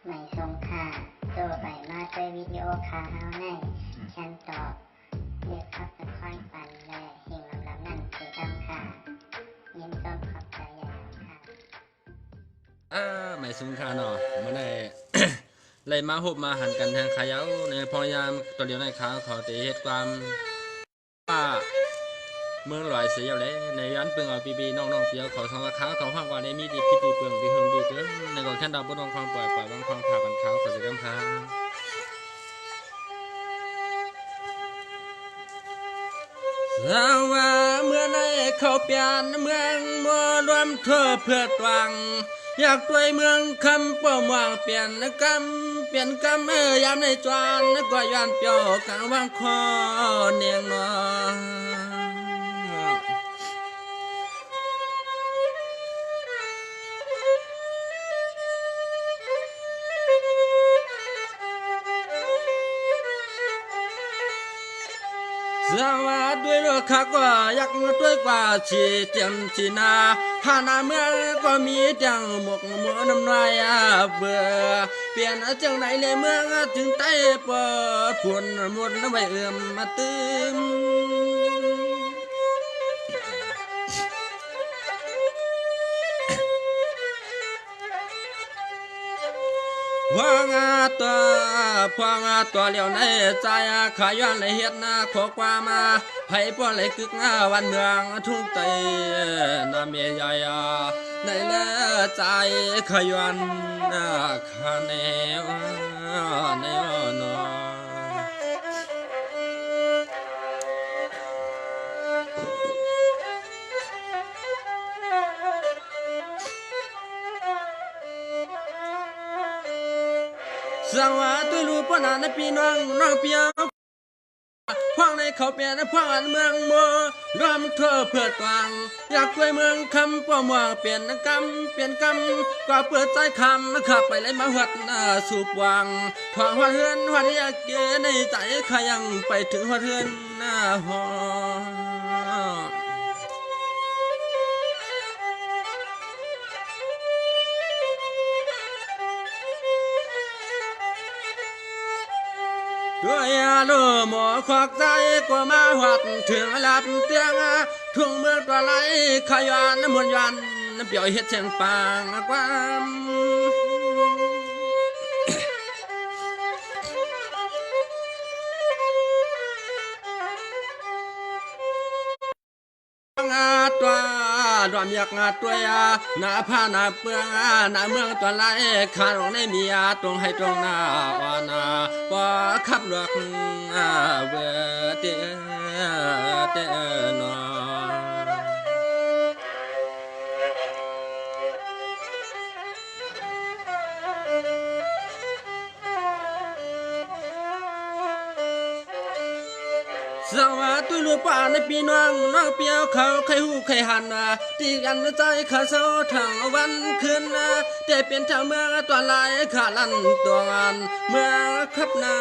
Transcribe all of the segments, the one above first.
ไม่ทรงค่าตัวใบมาด้วยวิดีโอคาเฮาในฉันตอบเลือกขับเป็นค่อยปันและเฮงลำนั่นคือดำค่ะยินต้นขอบใจใหญ่ค่ะไม่สูงค่าเนาะมาได้ เลยมาหบมาหันกันทางขายาวในพยายามตัวเดียวในขาเขาตีเหตุความว่าเมืองลอยเสียเลยในยันเปลืองเอาปีน้องๆเปียวเขาทองขาเขาห้างว่าในมีดีพิษดีเปลืองดีเฮงดีเกินในกองแค่ดาวบนองความปล่อยบางความผ่ากันเขาเขาจะกำพาสว่าเมื่อในเขาเปลี่ยนเมืองมัวรวมเธอเพื่อตวังอยากด้วยเมืองคำป้อมวางเปลี่ยนกรรมเปลี่ยนกรรมยามในจวนก็ย้อนเปียวกลางวางคอเนียงนอสวัสดีลูกค้าก็อยากด้วยกว่าชีเตียงชีนาผ่านเมืองก็มีจังหมกมัวน้ำลายเบื่อเปลี่ยนจังไหนในเมืองถึงใต้ปอผุนหมดน้ำใบมาตื้มพวงตัวเหลียวในใจขาย้อนในเฮ็ดนาขอความมาไผ่ป้อนไหลกึกวันเมืองทุ่งไตนาเมียใหญ่ในเลือใจขย้อนขาแนวในนอสวัสดีลูกป้านาพี่น้องเปียวพวกในเขาเปลี่ยนพวกอันเมืองมัวรวมเธอเพื่อตวังอยากช่วยเมืองคำป้อมว่าเปลี่ยนกรรมกว่าเปิดใจคำขับไปเลยมาหัดสูบวังพอหัดเฮือนหัดอยากเกในใจขยังไปถึงหัดเฮือนหอด้วยลูหมอควักใจก็มาหัดถึงลับเตียงทุ่งเมืองตัวไหลขยานมวนยันเปี่ยวเฮ็ดเชียงปางความตัวรวมอยากตัวหน้าผ้าหน้าเปื้องหน้าเมืองตัวไหลขาลงในเมียตรงให้ตรงหน้าอ่อนว่าขับรถเวเตนอสวัสดีลูกป้าในพี่น้องเปียวเขาใครหูใครหันตีกันใจขาเศร้าทั้งวันคืนแต่เป็นทางเมืองตัวลายขาลันตัวงานเมื่อขับหน้า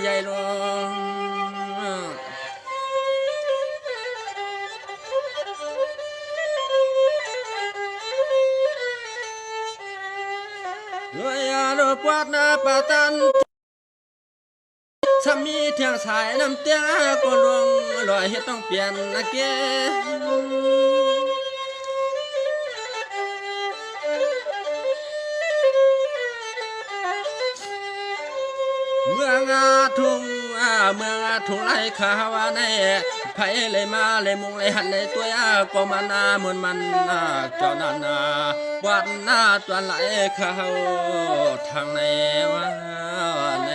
ใหญ่รองด้วยลูกปวดปาตันถ้ามีเทียงสายน้ำเตี้ยก็ลงลอยเฮ็ดต้องเปลี่ยนเกเมืองทุ่งไรขาวในไผเลยมาเลยมุงเลยหันเลยตัวก็มานาเหมือนมันจอนาวัดตัวไหลขาวทางในใน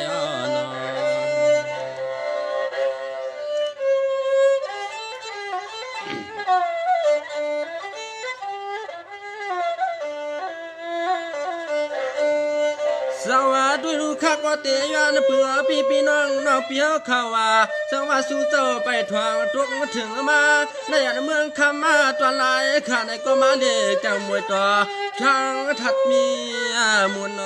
สวัสดีลูกค้าก็เตียนเพื่อพี่น้องเปียวเขาว่าสวัสดีสู่เจ้าไปทวงทุกถึงมาในเมืองคำมาตัวลายข้าในก็มาเด็กจังมวยต่อช่างทัดมีมุน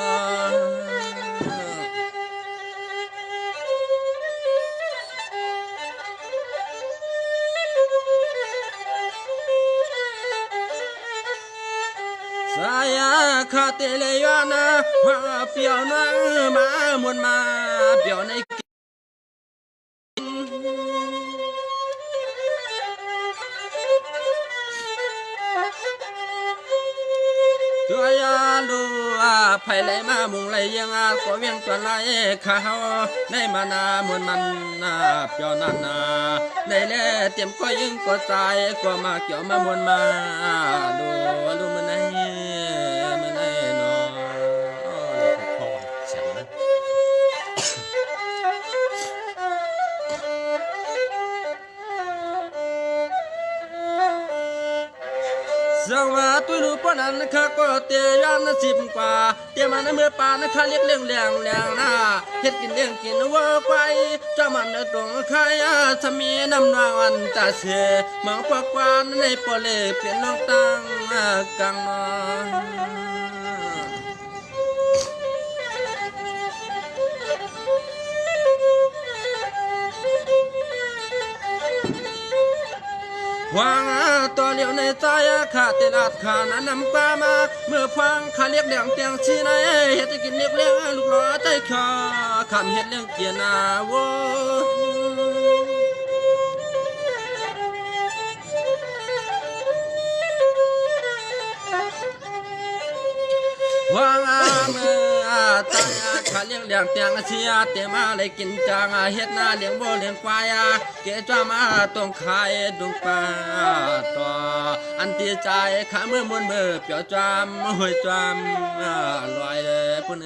สาย ข้าเตเลยยานะว่าเปียวนะมามวนมาเปียวในตัวยาลูไผ่ไหลมามุงไหลยังก็เวียงตัวไหลข้าวในมานามุนมันเปียวนั่นในแลเตรียมก็ยิงก็ตายก็มาเกี่ยวมามุนมาลูมันไหนมันไหนนอพ่อเสียงนะสวัสดีลูกป้านั้นข้าก็เตียนสิบกว่าเตียมันเมื่อป่านข้าเลี้ยงแรงหน้าเฮ็ดกินเลี้ยงกินวัวควายเจ้ามันตรงใครถ้ามีน้ำนางอันตาเสียมังปากวานในปอเล่เปลี่ยนน้องตังกังนอนวางตัวเลี้ยวในใจข้าเตลัดข้านั้นนำกว่ามาเมื่อฟังข้าเรียกเลี้ยงเตียงชีในเฮ็ดกินเรียกเลี้ยงลูกหล่อใจข้าคำเฮ็ดเลี้ยงเกียนาโววางเมื่อตั้งข้าเลี้ยงเตียงเชียเตมาเลยกินจางเฮ็ดนาเลี้ยงโบเลี้ยงควายเกจ้ามาต้องขายดงปลาต่ออันที่ใจข้าเมื่อมวนเมื่อเปียวจามหอยจามลอยเลยปุ่น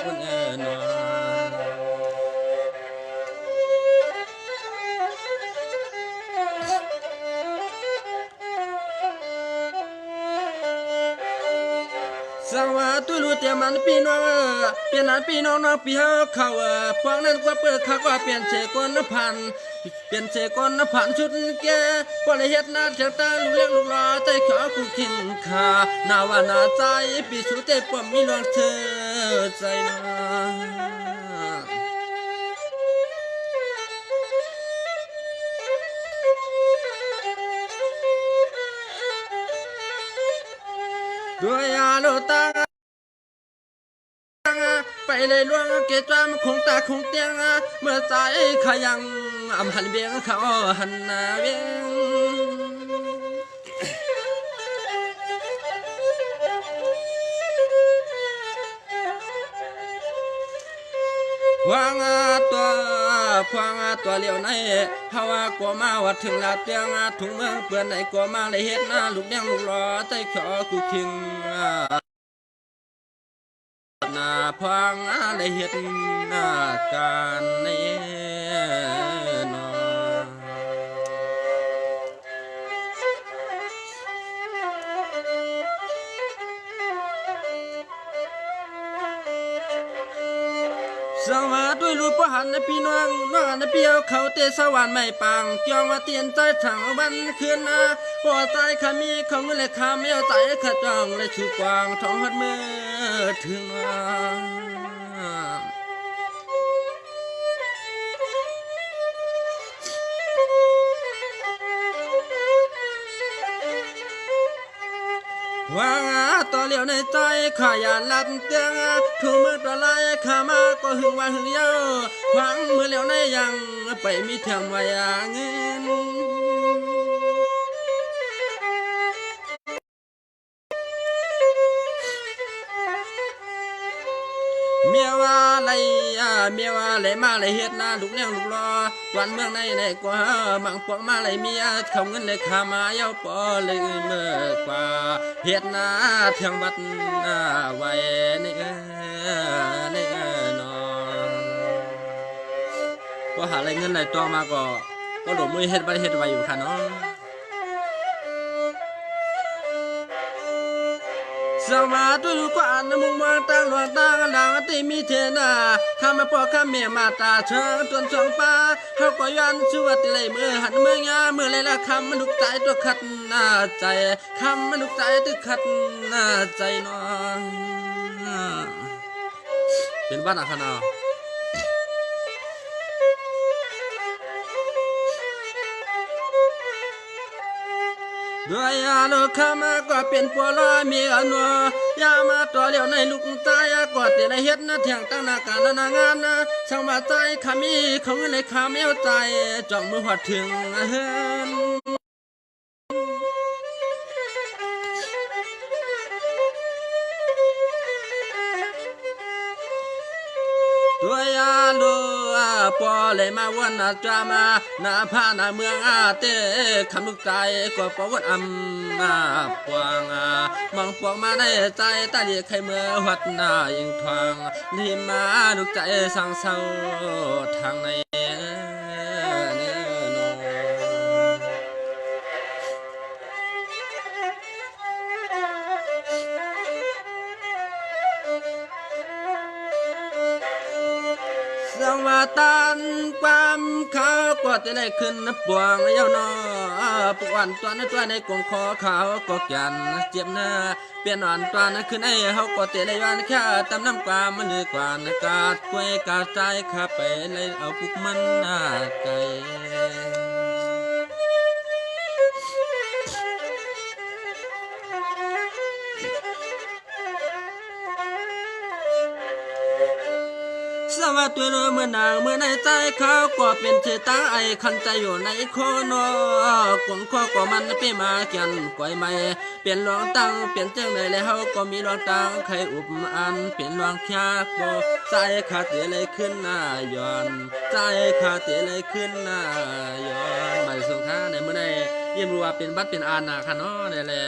ปุ่นนอสวัสดีลูกเตียมันพี่น้องเปลี่ยนนั้นพี่น้องน้องพี่เขาพวกนั้นก็เปิดเขาก็เปลี่ยนเชกนพันเปลี่ยนเชกนพันชุดแก่พอเลยเฮ็ดนาเจ้าตาลูกเลี้ยงลูกหล่อใจเขาคู่คิงขาหน้าว่าหน้าใจปีสุดใจป้อมมีน้องเธอใจน้ด้วยอาโลตังไปเลยล่วงเกจามคงตาคงเตียงเมื่อใจขยังหันเบียงเขาหันนาเบียงวางตัวพวางตัวเลี้ยวในเฮากลัวมาวัดถึงลาเตียงถุงเมืองเปื่อนไหนกลัวมาเลยเฮ็ดนาลูกเลี้ยงลูกหล่อใจขอกูคิงนาพังเลยเฮ็ดนาการในนอสวัสดีลูกพ่อหันนะพี่น้องน้องนะเปียวเขาเตะสวรรค์ไม่ปังจองว่าเตียนใจถังวันคืนพอใจข้ามีของเลยข้าไม่เอาใจข้าจ้องเลยชูกวางท้องหัดมือถึงวางต่อเลี้ยวในใจข้าอย่าลับเตียงถูกมือตัวไล่ข้ามาก็หึงว่าหึงเย้าขวางมือเลี้ยวในยังไปมีเทียมไว้เงินเมียว่าอะไรเมียว่าอะไรมาอะไรเฮ็ดนาลูกเลี้ยงลูกรอวันเมืองในกว่าบางพวกมาอะไรเมียเขาเงินเลยขามาเย้าปอเลยเมื่อกว่าเฮ็ดนาเทียงบัดไว้นี่นอก็หาอะไรเงินไหนตัวมาก็หลงมือเฮ็ดบัดเฮ็ดไว้อยู่ค่ะเนาะสวัสดีลูกกวนมุงมองตั้งหลวงตั้งดังที่มีเทนาข้ามาพ่อข้าแม่มาตาเชิงจนสองป้าเขาก็ยันชื่อว่าติเลยมือหันมือยามือเลยละคำมันลุกใจตัวขัดหน้าใจคำมันลุกใจตัวขัดหน้าใจน้องเป็นบ้านอะคะเนาะ ส ด้วยอาโลคามาก็เป็นปัวลอยมีอนัวยามาต่อเลี้ยวในลูกตายก็เตะเฮ็ดนะแทงตั้งนาการนางานนะช่างว่าใจขามีของในขาเมียวใจจ้องมือหอดถึงตัวยาโลปอเลยมาวันนาจามานาพานาเมืองอาเตคำลูกใจก็ปวัดอำมาปวงมองปวงมาในใจตาดีใครเมื่อวัดนายิงทองรีมาลูกใจสั่งเศร้าทางในสังวาตันความเขาก็จะได้ขึ้นปวงเย้านอปวนตัวในตัวในกงคอเขาก็แก่นเจ็บหน้าเปลี่ยนอ่อนตัวนั้นขึ้นไอ้เขาก็จะได้วันแค่ตำน้ำความมันเลยกว่านกาดกวยกาดใจข้าไปเลยเอาปุกมันหน้าไกลสวัสดีเมื่อนางเมื่อในใจเขาก็เป็นเจตาไอคันใจอยู่ในโคนอกงข้อก็มันไปมาเกียนก่อยไม่เปลี่ยนรองตั้งเปลี่ยนเจ้าในแล้วก็มีรองตั้งใครอุบอันเปลี่ยนรองแค่โบใจขาดเสียเลยขึ้นหน้าย้อนใจขาดเสียเลยขึ้นหน้าย้อนใบสงข้าในเมื่อใดยิ่งรู้ว่าเป็นบัดเป็นอาณาค่ะเนาะนี่แหละ